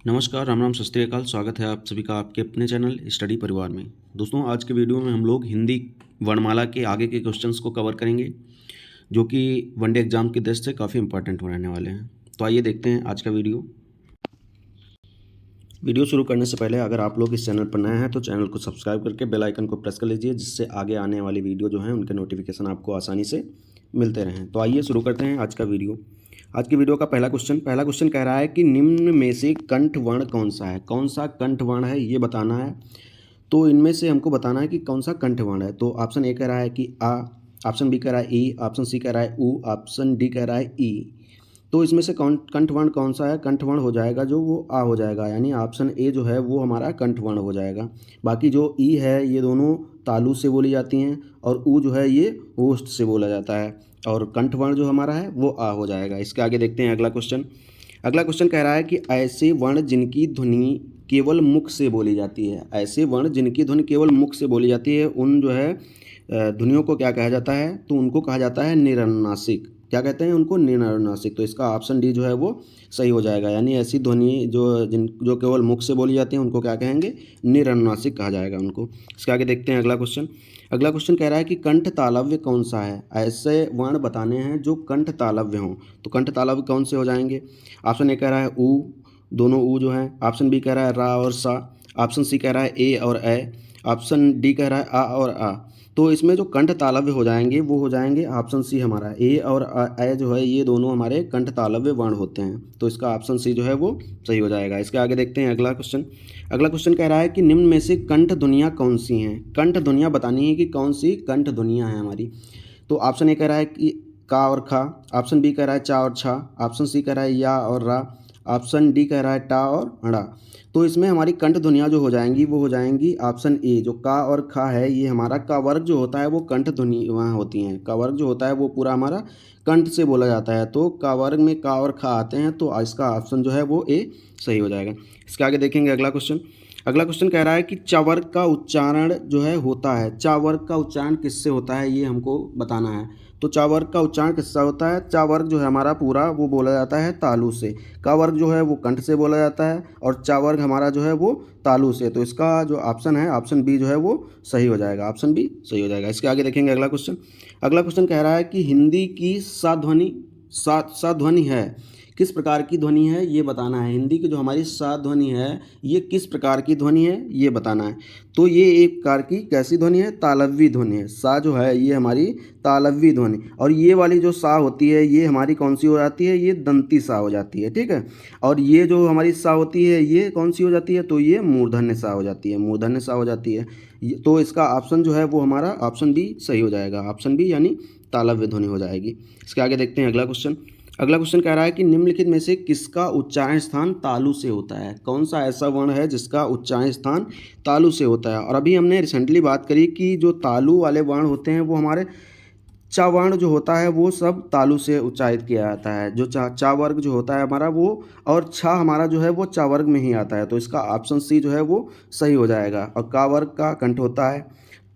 नमस्कार, राम राम, सत श्री अकाल। स्वागत है आप सभी का आपके अपने चैनल स्टडी परिवार में। दोस्तों, आज के वीडियो में हम लोग हिंदी वर्णमाला के आगे के क्वेश्चंस को कवर करेंगे, जो कि वनडे एग्जाम की दृष्टि से काफ़ी इंपॉर्टेंट रहने वाले हैं। तो आइए देखते हैं आज का वीडियो शुरू करने से पहले अगर आप लोग इस चैनल पर नए हैं तो चैनल को सब्सक्राइब करके बेल आइकन को प्रेस कर लीजिए, जिससे आगे आने वाली वीडियो जो हैं उनके नोटिफिकेशन आपको आसानी से मिलते रहें। तो आइए शुरू करते हैं आज का वीडियो। आज की वीडियो का पहला क्वेश्चन कह रहा है कि निम्न में से कंठ वर्ण कौन सा है। कौन सा कंठ वर्ण है ये बताना है। तो इनमें से हमको बताना है कि कौन सा कंठ वर्ण है। तो ऑप्शन ए कह रहा है कि आ, ऑप्शन बी कह रहा है ई, ऑप्शन सी कह रहा है ऊ, ऑप्शन डी कह रहा है ई। तो इसमें से कौन कंठ वर्ण कौन सा है। कंठ वर्ण हो जाएगा जो वो आ हो जाएगा, यानी ऑप्शन ए जो है वो हमारा कंठ वर्ण हो जाएगा। बाकी जो ई है ये दोनों तालु से बोली जाती हैं और ऊ जो है ये ओष्ठ से बोला जाता है, और कंठ वर्ण जो हमारा है वो आ हो जाएगा। इसके आगे देखते हैं अगला क्वेश्चन कह रहा है कि ऐसे वर्ण जिनकी ध्वनि केवल मुख से बोली जाती है। ऐसे वर्ण जिनकी ध्वनि केवल मुख से बोली जाती है उन जो है ध्वनियों को क्या कहा जाता है। तो उनको कहा जाता है निरनुनासिक। क्या कहते हैं उनको? निरनुनासिक। तो इसका ऑप्शन डी जो है वो सही हो जाएगा, यानी ऐसी ध्वनि जो केवल मुख से बोली जाती है उनको क्या कहेंगे? निरनुनासिक कहा जाएगा उनको। इसके आगे देखते हैं अगला क्वेश्चन कह रहा है कि कंठ तालव्य कौन सा है। ऐसे वर्ण बताने हैं जो कंठ तालव्य हों। तो कंठ तालव्य कौन से हो जाएंगे? ऑप्शन ए कह रहा है ऊ, दोनों ऊ जो हैं। ऑप्शन बी कह रहा है रा और सा। ऑप्शन सी कह रहा है ए और ए। ऑप्शन डी कह रहा है आ और आ। तो इसमें जो कंठ तालव्य हो जाएंगे वो हो जाएंगे ऑप्शन सी हमारा। ए और ए जो है ये दोनों हमारे कंठ तालव्य वर्ण होते हैं, तो इसका ऑप्शन सी जो है वो सही हो जाएगा। इसके आगे देखते हैं अगला क्वेश्चन कह रहा है कि निम्न में से कंठ ध्वनियाँ कौन सी हैं। कंठ ध्वनियाँ बतानी है कि कौन सी कंठ ध्वनियाँ हैं हमारी। तो ऑप्शन ए कह रहा है कि का और खा। ऑप्शन बी कह रहा है चा और छा। ऑप्शन सी कह रहा है या और रा। ऑप्शन डी कह रहा है टा और अड़ा। तो इसमें हमारी कंठ ध्वनियाँ जो हो जाएंगी वो हो जाएंगी ऑप्शन ए, जो का और खा है ये हमारा का वर्ग जो होता है वो कंठ ध्वनि वहाँ होती हैं। का वर्ग जो होता है वो पूरा हमारा कंठ से बोला जाता है। तो का वर्ग में का और खा आते हैं, तो इसका ऑप्शन जो है वो ए सही हो जाएगा। इसके आगे देखेंगे अगला क्वेश्चन कह रहा है कि चा वर्ग का उच्चारण जो है होता है। चा वर्ग का उच्चारण किससे होता है ये हमको बताना है। तो चा वर्ग का उच्चारण किससे होता है? चा वर्ग जो है हमारा पूरा वो बोला जाता है तालु से। का वर्ग जो है वो कंठ से बोला जाता है और चा वर्ग हमारा जो है वो तालु से। तो इसका जो ऑप्शन है ऑप्शन बी जो है वो सही हो जाएगा। ऑप्शन बी सही हो जाएगा। इसके आगे देखेंगे अगला क्वेश्चन कह रहा है कि हिंदी की सा ध्वनि है किस प्रकार की ध्वनि है ये बताना है। हिंदी की जो हमारी सा ध्वनि है ये किस प्रकार की ध्वनि है ये बताना है। तो ये एक प्रकार की कैसी ध्वनि है? तालव्य ध्वनि है। सा जो है ये हमारी तालव्य ध्वनि, और ये वाली जो सा होती है ये हमारी कौन सी हो जाती है? ये दंती सा हो जाती है, ठीक है। और ये जो हमारी सा होती है ये कौन सी हो जाती है? तो ये मूर्धन्य सा हो जाती है। मूर्धन्य सा हो जाती है। तो इसका ऑप्शन जो है वो हमारा ऑप्शन बी सही हो जाएगा। ऑप्शन बी यानी तालव्य ध्वनि हो जाएगी। इसके आगे देखते हैं अगला क्वेश्चन कह रहा है कि निम्नलिखित में से किसका उच्चारण स्थान तालु से होता है। कौन सा ऐसा वर्ण है जिसका उच्चारण स्थान तालु से होता है। और अभी हमने रिसेंटली बात करी कि जो तालु वाले वर्ण होते हैं वो हमारे चा वर्ण जो होता है वो सब तालु से उच्चारित किया जाता है। जो चा वर्ग जो होता है हमारा वो, और छा हमारा जो है वो चा वर्ग में ही आता है। तो इसका ऑप्शन सी जो है वो सही हो जाएगा। और का वर्ग का कंठ होता है,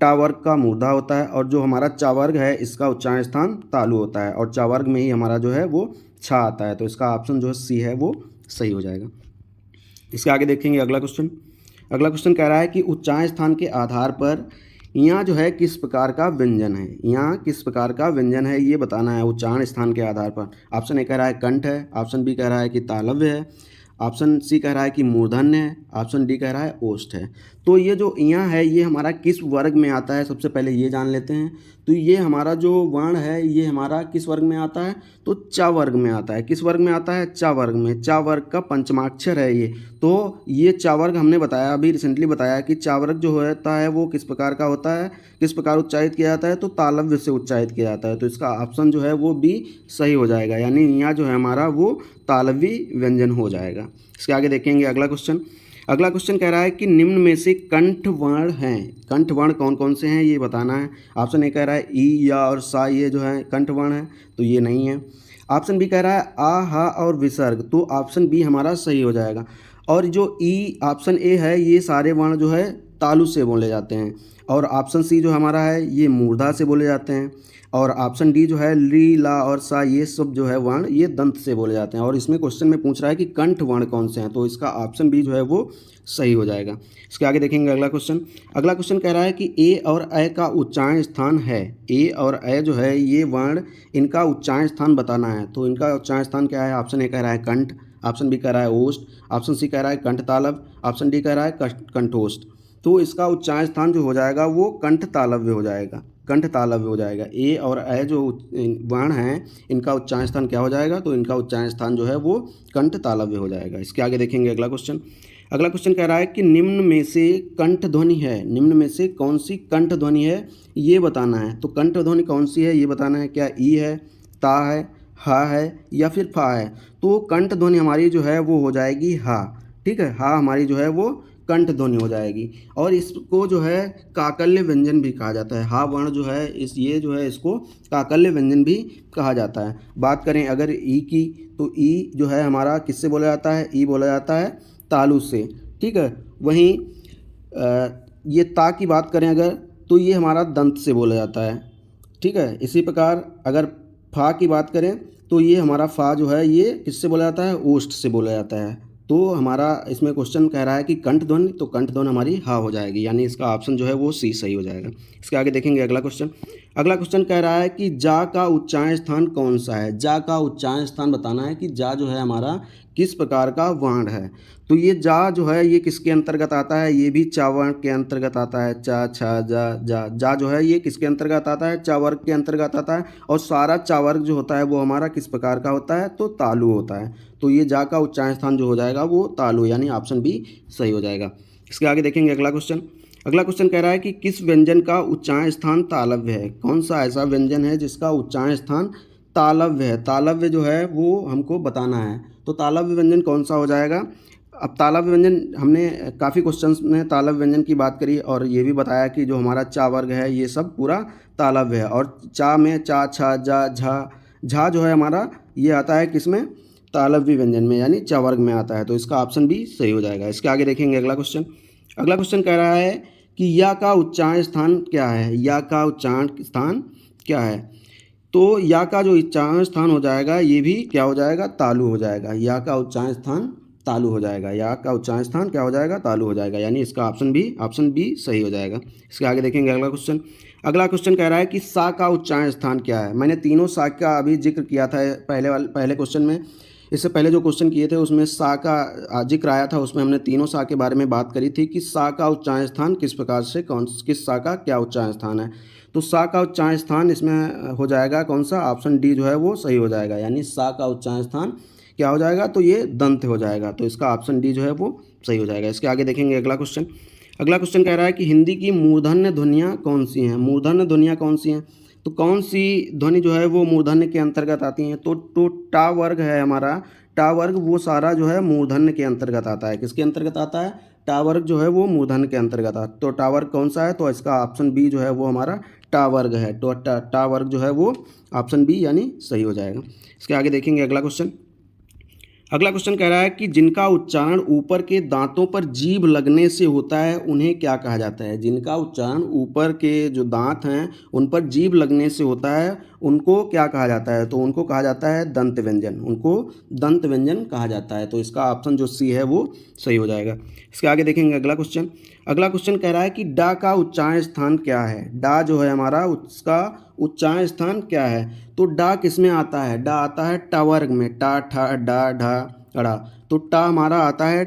टा वर्ग का मूर्धा होता है, और जो हमारा चा वर्ग है इसका उच्चारण स्थान तालु होता है, और चा वर्ग में ही हमारा जो है वो छा आता है। तो इसका ऑप्शन जो है सी है वो सही हो जाएगा। इसके आगे देखेंगे अगला क्वेश्चन कह रहा है कि उच्चारण स्थान के आधार पर यहाँ जो है किस प्रकार का व्यंजन है। यहाँ किस प्रकार का व्यंजन है ये बताना है उच्चारण स्थान के आधार पर। ऑप्शन ए कह रहा है कंठ है। ऑप्शन बी कह रहा है कि तालव्य है। ऑप्शन सी कह रहा है कि मूर्धन्य है। ऑप्शन डी कह रहा है ओष्ठ है। तो ये जो यहाँ है ये हमारा किस वर्ग में आता है सबसे पहले ये जान लेते हैं। तो ये हमारा जो वर्ण है ये हमारा किस वर्ग में आता है? तो चा वर्ग में आता है। किस वर्ग में आता है? चा वर्ग में। चा वर्ग का पंचमाक्षर है ये। तो ये चा वर्ग हमने बताया, अभी रिसेंटली बताया कि चा वर्ग जो होता है वो किस प्रकार का होता है, किस प्रकार उच्चारित किया जाता है? तो तालव्य से उच्चारित किया जाता है। तो इसका ऑप्शन जो है वो बी सही हो जाएगा, यानी यहाँ जो है हमारा वो तालवी व्यंजन हो जाएगा। इसके आगे देखेंगे अगला क्वेश्चन कह रहा है कि निम्न में से कंठ वर्ण हैं। कंठ वर्ण कौन कौन से हैं ये बताना है। ऑप्शन ए कह रहा है ई, या और सा ये जो है कंठ वर्ण है, तो ये नहीं है। ऑप्शन बी कह रहा है आ, हा और विसर्ग, तो ऑप्शन बी हमारा सही हो जाएगा। और जो ई ऑप्शन ए है ये सारे वर्ण जो है तालु से बोले जाते हैं, और ऑप्शन सी जो हमारा है ये मूर्धा से बोले जाते हैं। और ऑप्शन डी जो है ली, ला और सा, ये सब जो है वर्ण ये दंत से बोले जाते हैं। और इसमें क्वेश्चन में पूछ रहा है कि कंठ वर्ण कौन से हैं, तो इसका ऑप्शन बी जो है वो सही हो जाएगा। इसके आगे देखेंगे अगला क्वेश्चन। अगला क्वेश्चन कह रहा है कि ए और अ का उच्चारण स्थान है। ए और अ जो है ये वर्ण, इनका उच्चारण स्थान बताना है। तो इनका उच्चारण स्थान क्या है? ऑप्शन ए कह रहा है कंठ, ऑप्शन बी कह रहा है ओष्ठ, ऑप्शन सी कह रहा है कंठ तालव, ऑप्शन डी कह रहा है कंठोष्ठ। तो इसका उच्चारण स्थान जो हो जाएगा वो कंठ तालव्य हो जाएगा, कंठ तालव्य हो जाएगा। ए और अ जो वर्ण हैं इनका उच्चारण स्थान क्या हो जाएगा? तो इनका उच्चारण स्थान जो है वो कंठ तालव्य हो जाएगा। इसके आगे देखेंगे अगला क्वेश्चन। अगला क्वेश्चन कह रहा है कि निम्न में से कंठ ध्वनि है, निम्न में से कौन सी कंठ ध्वनि है ये बताना है। तो कंठ ध्वनि कौन सी है ये बताना है। क्या ई है, ता है, हा है या फिर फा है? तो कंठ ध्वनि हमारी जो है वो हो जाएगी हा। ठीक है, हा हमारी जो है वो कंठ ध्वनि हो जाएगी। और इसको जो है काकल्य व्यंजन भी कहा जाता है। हा वर्ण जो है ये जो है इसको काकल्य व्यंजन भी कहा जाता है। बात करें अगर ई की, तो ई जो है हमारा किससे बोला जाता है? ई बोला जाता है तालु से। ठीक है, वहीं ये ता की बात करें अगर, तो ये हमारा दंत से बोला जाता है। ठीक है, इसी प्रकार अगर फा की बात करें तो ये हमारा फा जो है ये किससे बोला जाता है? ओष्ठ से बोला जाता है। तो हमारा इसमें क्वेश्चन कह रहा है कि कंठ ध्वनि, तो कंठ ध्वनि हमारी हा हो जाएगी, यानी इसका ऑप्शन जो है वो सी सही हो जाएगा। इसके आगे देखेंगे अगला क्वेश्चन। अगला क्वेश्चन कह रहा है कि जा का उच्चारण स्थान कौन सा है। जा का उच्चारण स्थान बताना है कि जा जो है हमारा किस प्रकार का वर्ण है। तो ये जा जो है ये किसके अंतर्गत आता है? ये भी चा वर्ण के अंतर्गत आता है। चा, छा, जा, जा। जा जो है ये किसके अंतर्गत आता है? चा वर्ग के अंतर्गत आता है। और सारा चा वर्ग जो होता है वो हमारा किस प्रकार का होता है? तो तालु होता है। तो ये जा का उच्चारण स्थान जो हो जाएगा वो तालु, यानी ऑप्शन बी सही हो जाएगा। इसके आगे देखेंगे अगला क्वेश्चन। अगला क्वेश्चन कह रहा है कि किस व्यंजन का उच्चारण स्थान तालव्य है। कौन सा ऐसा व्यंजन है जिसका उच्चारण स्थान तालव्य है? तालव्य जो है वो हमको बताना है। तो तालव्य व्यंजन कौन सा हो जाएगा? अब तालव्य व्यंजन, हमने काफ़ी क्वेश्चंस में तालव्य व्यंजन की बात करी और ये भी बताया कि जो हमारा चा वर्ग है ये सब पूरा तालव्य है। और चा में चा, छा, जा, झा, झा जो है हमारा ये आता है किसमें? तालव्य व्यंजन में, यानी चा वर्ग में आता है। तो इसका ऑप्शन भी सही हो जाएगा। इसके आगे देखेंगे अगला क्वेश्चन। अगला क्वेश्चन कह रहा है कि या का उच्चारण स्थान क्या है। या का उच्चारण स्थान क्या है? तो या का जो उच्चारण स्थान हो जाएगा ये भी क्या हो जाएगा? तालु हो जाएगा। या का उच्चारण स्थान तालु हो जाएगा। या का उच्चारण स्थान क्या हो जाएगा? तालु हो जाएगा, यानी इसका ऑप्शन बी सही हो जाएगा। इसके आगे देखेंगे अगला क्वेश्चन। अगला क्वेश्चन कह रहा है कि सा का उच्चारण स्थान क्या है। मैंने तीनों सा का अभी जिक्र किया था पहले क्वेश्चन में। इससे पहले जो क्वेश्चन किए थे उसमें सा का जिक्र आया था, उसमें हमने तीनों सा के बारे में बात करी थी कि सा का उच्चारण स्थान किस प्रकार से, किस सा का क्या उच्चारण स्थान है। तो सा का उच्चारण स्थान इसमें हो जाएगा कौन सा? ऑप्शन डी जो है वो सही हो जाएगा, यानी सा का उच्चारण स्थान क्या हो जाएगा? तो ये दंत हो जाएगा। तो इसका ऑप्शन डी जो है वो सही हो जाएगा। इसके आगे देखेंगे अगला क्वेश्चन। अगला क्वेश्चन कह रहा है कि हिंदी की मूर्धन्य ध्वनियाँ कौन सी हैं। मूर्धन्य ध्वनियाँ कौन सी हैं? तो कौन सी ध्वनि जो है वो मूर्धन्य के अंतर्गत आती हैं? तो टा वर्ग है हमारा, टा वर्ग वो सारा जो है मूर्धन्य के अंतर्गत आता है। किसके अंतर्गत आता है? टा वर्ग जो है वो मूर्धन्य के अंतर्गत आता है। तो टा वर्ग कौन सा है? तो इसका ऑप्शन बी जो है वो हमारा टा वर्ग है। तो टा वर्ग जो है वो ऑप्शन बी यानी सही हो जाएगा। इसके आगे देखेंगे अगला क्वेश्चन। अगला क्वेश्चन कह रहा है कि जिनका उच्चारण ऊपर के दांतों पर जीभ लगने से होता है उन्हें क्या कहा जाता है। जिनका उच्चारण ऊपर के जो दांत हैं उन पर जीभ लगने से होता है उनको क्या कहा जाता है? तो उनको कहा जाता है दंत व्यंजन। उनको दंत व्यंजन कहा जाता है। तो इसका ऑप्शन जो सी है वो सही हो जाएगा। इसके आगे देखेंगे अगला क्वेश्चन। अगला क्वेश्चन कह रहा है कि डा का उच्चारण स्थान क्या है। डा जो है हमारा उसका उच्चारण स्थान क्या है? तो डा किस में आता है? डा आता है टा वर्ग में। टा, ठा, डा, ढा, अड़ा। तो टा हमारा आता है,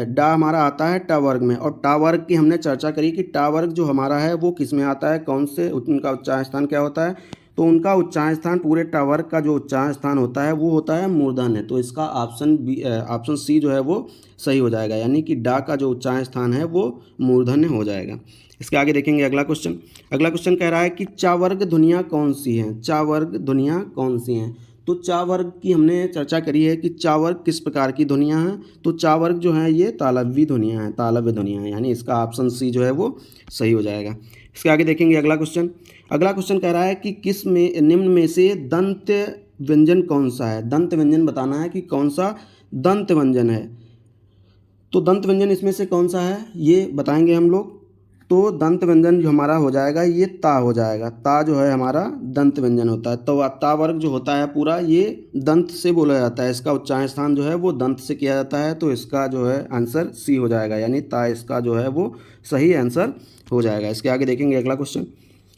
डा हमारा आता है टा वर्ग में। और टा वर्ग की हमने चर्चा करी कि टा वर्ग जो हमारा है वो किस में आता है, कौन से, उनका उच्चारण स्थान क्या होता है? तो उनका उच्चारण स्थान, पूरे टा वर्ग का जो उच्चारण स्थान होता है वो होता है मूर्धन्य। तो इसका ऑप्शन सी जो है वो सही हो जाएगा, यानी कि डा का जो उच्चारण स्थान है वो मूर्धन्य हो जाएगा। इसके आगे देखेंगे अगला क्वेश्चन। अगला क्वेश्चन कह रहा है कि चा वर्ग ध्वनियाँ कौन सी हैं। चा वर्ग ध्वनियाँ कौन सी हैं? तो चा वर्ग की हमने चर्चा करी है कि चा वर्ग किस प्रकार की ध्वनियाँ हैं। तो चा वर्ग जो है ये तालव्य ध्वनियाँ हैं, तालव्य ध्वनियाँ हैं, यानी इसका ऑप्शन सी जो है वो सही हो जाएगा। इसके आगे देखेंगे अगला क्वेश्चन। अगला क्वेश्चन कह रहा है कि किस में निम्न में से दंत व्यंजन कौन सा है। दंत व्यंजन बताना है कि कौन सा दंत व्यंजन है। तो दंत व्यंजन इसमें से कौन सा है ये बताएंगे हम लोग। तो दंत व्यंजन जो हमारा हो जाएगा ये ता हो जाएगा। ता जो है हमारा दंत व्यंजन होता है। तो ता वर्ग जो होता है पूरा ये दंत से बोला जाता है, इसका उच्चारण स्थान जो है वो दंत से किया जाता है। तो इसका जो है आंसर सी हो जाएगा, यानी ता इसका जो है वो सही आंसर हो जाएगा। इसके आगे देखेंगे अगला क्वेश्चन।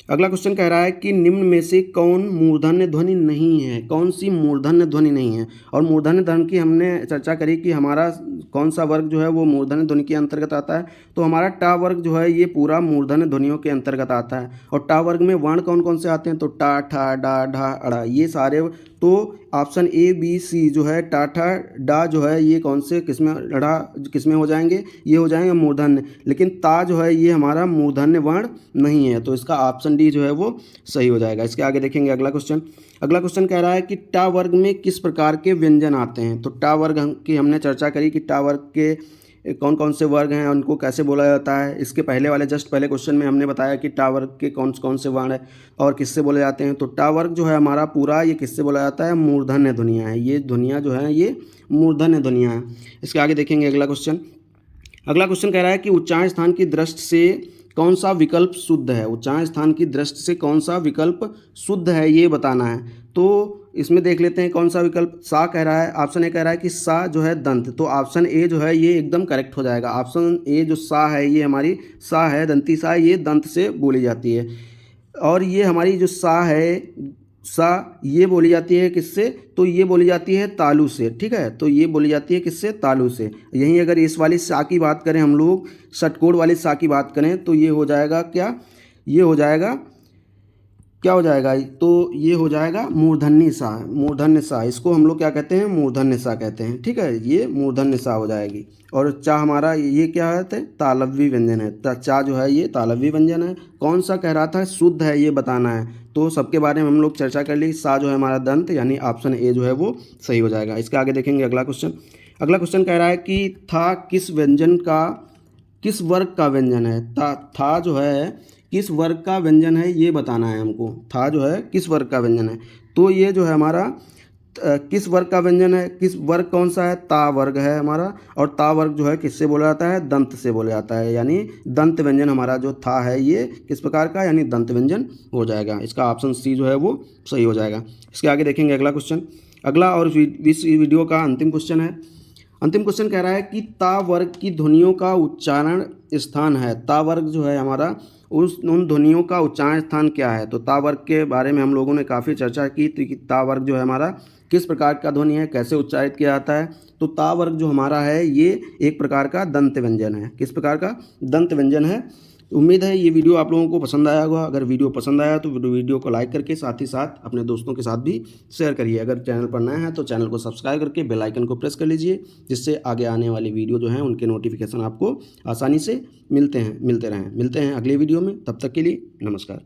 अगला क्वेश्चन कह रहा है कि निम्न में से कौन मूर्धन्य ध्वनि नहीं है, कौन सी मूर्धन्य ध्वनि नहीं है। और मूर्धन्य ध्वनि की हमने चर्चा करी कि हमारा कौन सा वर्ग जो है वो मूर्धन्य ध्वनि के अंतर्गत आता है। तो हमारा टा वर्ग जो है ये पूरा मूर्धन्य ध्वनियों के अंतर्गत आता है। और टा वर्ग में वर्ण कौन कौन से आते हैं, तो टा, ठा, डा, ढा, अड़ा, ये सारे। तो ऑप्शन ए बी सी जो है टा, ठा, डा जो है ये कौन से किसमें, अड़ा किसमें हो जाएंगे, ये हो जाएंगे मूर्धन्य। लेकिन ता जो है ये हमारा मूर्धन्य वर्ण नहीं है। तो इसका ऑप्शन डी जो है वो सही हो जाएगा। इसके आगे देखेंगे अगला क्वेश्चन। अगला क्वेश्चन कह रहा है कि टा वर्ग में किस प्रकार के व्यंजन आते हैं। तो टा वर्ग की हमने चर्चा करी कि टा वर्ग के कौन कौन से वर्ग हैं, उनको कैसे बोला जाता है। इसके पहले वाले जस्ट पहले क्वेश्चन में हमने बताया कि टा वर्ग के कौन कौन से वर्ण है और किससे बोले जाते हैं। तो टा वर्ग जो है हमारा पूरा ये किससे बोला जाता है, मूर्धन्य ध्वनियाँ हैं। ये ध्वनियाँ जो हैं ये मूर्धन्य ध्वनियाँ हैं। इसके आगे देखेंगे अगला क्वेश्चन। अगला क्वेश्चन कह रहा है कि उच्चारण स्थान की दृष्टि से कौन सा विकल्प शुद्ध है। उच्चारण स्थान की दृष्टि से कौन सा विकल्प शुद्ध है ये बताना है। तो इसमें देख लेते हैं कौन सा विकल्प। सा कह रहा है, ऑप्शन ए कह रहा है कि सा जो है दंत। तो ऑप्शन ए जो है ये एकदम करेक्ट हो जाएगा। ऑप्शन ए जो सा है ये हमारी सा है, दंती सा, ये दंत से बोली जाती है। और ये हमारी जो सा है, सा ये बोली जाती है किससे, तो ये बोली जाती है तालु से। ठीक है, तो ये बोली जाती है किससे, तालु से। यहीं अगर इस वाली सा की बात करें हम लोग, षटकोण वाली सा की बात करें, तो ये हो जाएगा क्या, ये हो जाएगा क्या हो जाएगा, तो ये हो जाएगा मूर्धन्य सा। मूर्धन्य सा इसको हम लोग क्या कहते हैं, मूर्धन्य सा कहते हैं। ठीक है, ये मूर्धन्य सा हो जाएगी। और चा हमारा ये क्या है, तालव्य व्यंजन है। चा जो है ये तालव्य व्यंजन है। कौन सा कह रहा था शुद्ध है ये बताना है। तो सबके बारे में हम लोग चर्चा कर ली। सा जो है हमारा दंत, यानी ऑप्शन ए जो है वो सही हो जाएगा। इसके आगे देखेंगे अगला क्वेश्चन। अगला क्वेश्चन कह रहा है कि था किस व्यंजन का, किस वर्ग का व्यंजन है। था जो है किस वर्ग का व्यंजन है ये बताना है हमको। था जो है किस वर्ग का व्यंजन है। तो ये जो है हमारा किस वर्ग का व्यंजन है, किस वर्ग कौन सा है, ता वर्ग है हमारा। और ता वर्ग जो है किससे बोला जाता है, दंत से बोला जाता है। यानी दंत व्यंजन हमारा जो था है ये किस प्रकार का, यानी दंत व्यंजन हो जाएगा। इसका ऑप्शन सी जो है वो सही हो जाएगा। इसके आगे देखेंगे अगला क्वेश्चन। अगला और इस वीडियो का अंतिम क्वेश्चन है। अंतिम क्वेश्चन कह रहा है कि ता वर्ग की ध्वनियों का उच्चारण स्थान है। ता वर्ग जो है हमारा उन ध्वनियों का उच्चारण स्थान क्या है। तो ता वर्ग के बारे में हम लोगों ने काफ़ी चर्चा की थी कि ता वर्ग जो है हमारा किस प्रकार का ध्वनि है, कैसे उच्चारित किया जाता है। तो ता वर्ग जो हमारा है ये एक प्रकार का दंत व्यंजन है। किस प्रकार का, दंत व्यंजन है। उम्मीद है ये वीडियो आप लोगों को पसंद आया होगा। अगर वीडियो पसंद आया तो वीडियो को लाइक करके साथ ही साथ अपने दोस्तों के साथ भी शेयर करिए। अगर चैनल पर नए हैं तो चैनल को सब्सक्राइब करके बेल आइकन को प्रेस कर लीजिए, जिससे आगे आने वाली वीडियो जो हैं उनके नोटिफिकेशन आपको आसानी से मिलते रहें। मिलते हैं अगले वीडियो में, तब तक के लिए नमस्कार।